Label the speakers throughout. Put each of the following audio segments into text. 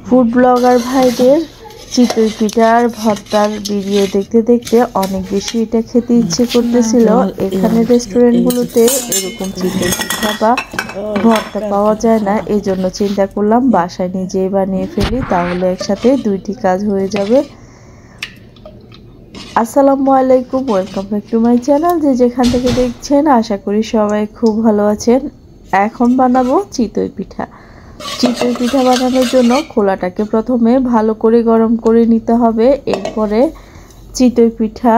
Speaker 1: Food blogger ভাইদের চিতই পিঠা আর ভর্তার video দেখতে দেখতে অনেক বেশি এটা খেতে ইচ্ছে করতেছিল। এখানে রেস্টুরেন্টগুলোতে এরকম চিতই পিঠা বা ভর্তা পাওয়া যায় না, এই জন্য চিন্তা করলাম বাসায় নিজেই বানিয়ে ফেলি, তাহলে একসাথে দুইটি কাজ হয়ে যাবে। আসসালামু আলাইকুম, welcome back to my channel. যে যেখান থেকে দেখছেন আশা করি সবাই খুব ভালো আছেন। এখন বানাবো চিতই পিঠা। চিতই পিঠা বানানোর জন্য খোলাটাকে প্রথমে ভালো করে গরম করে নিতে হবে। এরপরে চিতই পিঠা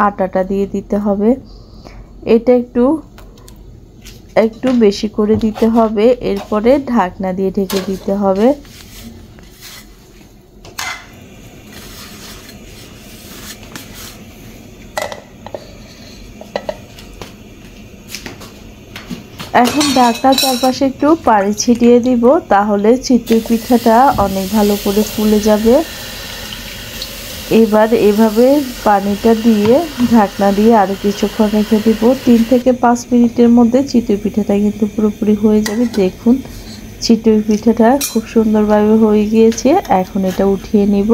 Speaker 1: আটাটা দিয়ে দিতে হবে। এটা একটু বেশি করে দিতে হবে। এরপরে ঢাকনা দিয়ে ঢেকে দিতে হবে। এখন ঢাকনার চারপাশে একটু পানি ছিটিয়ে দিব, তাহলে চিতই পিঠাটা অনেক ভালো করে ফুলে যাবে। এবার এভাবে পানিটা দিয়ে ঢাকনা দিয়ে আরও কিছুক্ষণ রেখে দিব। 3 থেকে 5 মিনিটের মধ্যে চিতই পিঠাটা কিন্তু পুরোপুরি হয়ে যাবে। দেখুন চিতই পিঠাটা খুব সুন্দরভাবে হয়ে গিয়েছে। এখন এটা উঠিয়ে নিব।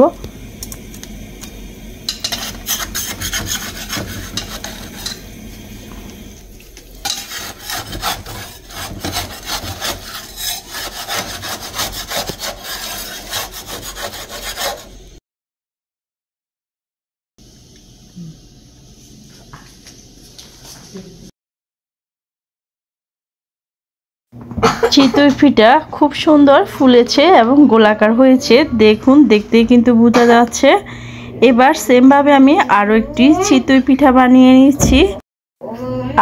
Speaker 1: চিতই পিঠা খুব সুন্দর ফুলেছে এবং গোলাকার হয়েছে, দেখুন দেখতেই কিন্তু বোঝা যাচ্ছে। এবার সেমভাবে আমি আরও একটি চিতই পিঠা বানিয়ে নিচ্ছি।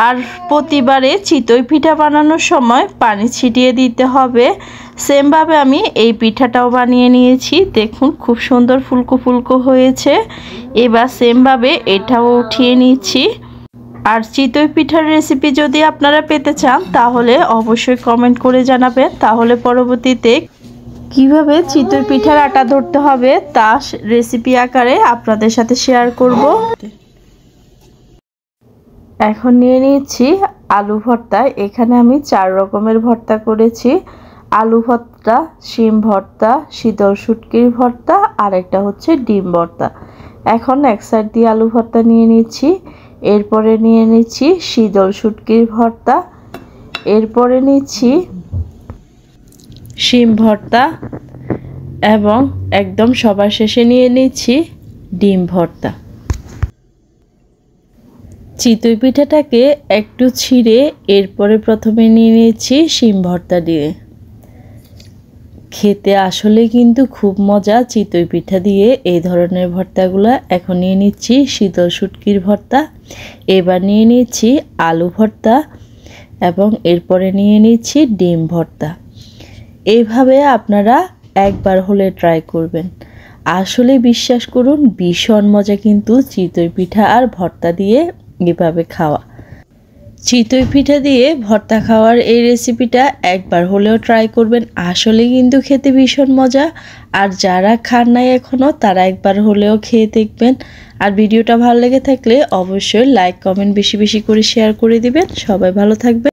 Speaker 1: আর প্রতিবারে চিতই পিঠা বানানোর সময় পানি ছিটিয়ে দিতে হবে। সেমভাবে আমি এই পিঠাটাও বানিয়ে নিয়েছি। দেখুন খুব সুন্দর ফুলকো ফুলকো হয়েছে। এবার সেমভাবে এটাও উঠিয়ে নিচ্ছি। আর চিতই পিঠার রেসিপি যদি আপনারা পেতে চান তাহলে অবশ্যই কমেন্ট করে জানাবেন, তাহলে পরবর্তীতে কিভাবে চিতই পিঠার আটা ধরতে হবে তা রেসিপি আকারে আপনাদের সাথে শেয়ার করব। এখন নিয়ে নিচ্ছি আলু ভর্তা। এখানে আমি 4 রকমের ভর্তা করেছি। আলু ভর্তা, শিম ভর্তা, শীতল শুটকির ভর্তা আর একটা হচ্ছে ডিম ভর্তা। এখন এক সাইড দিয়ে আলু ভর্তা নিয়ে নিচ্ছি। এরপরে নিয়ে নিচ্ছি শীতল শুটকির ভর্তা। এরপরে নিচ্ছি শিম ভর্তা এবং একদম সবার শেষে নিয়ে নিচ্ছি ডিম ভর্তা। চিতই পিঠাটাকে একটু ছিঁড়ে এরপরে প্রথমে নিয়ে নিচ্ছি শিম ভর্তা দিয়ে। খেতে আসলে কিন্তু খুব মজা চিতই পিঠা দিয়ে এই ধরনের ভর্তাগুলো। এখন নিয়ে নিচ্ছি শীতল শুটকির ভর্তা। এবার নিয়ে নিচ্ছি আলু ভর্তা এবং এরপরে নিয়ে নিচ্ছি ডিম ভর্তা। এইভাবে আপনারা একবার হলে ট্রাই করবেন, আসলে বিশ্বাস করুন ভীষণ মজা কিন্তু চিতই পিঠা আর ভর্তা দিয়ে এভাবে খাওয়া। চিতই পিঠা দিয়ে ভর্তা খাওয়ার এই রেসিপিটা একবার হলেও ট্রাই করবেন, আসলে কিন্তু খেতে ভীষণ মজা। আর যারা খান নাই এখনও তারা একবার হলেও খেয়ে দেখবেন। আর ভিডিওটা ভালো লেগে থাকলে অবশ্যই লাইক কমেন্ট বেশি বেশি করে শেয়ার করে দিবেন। সবাই ভালো থাকবেন।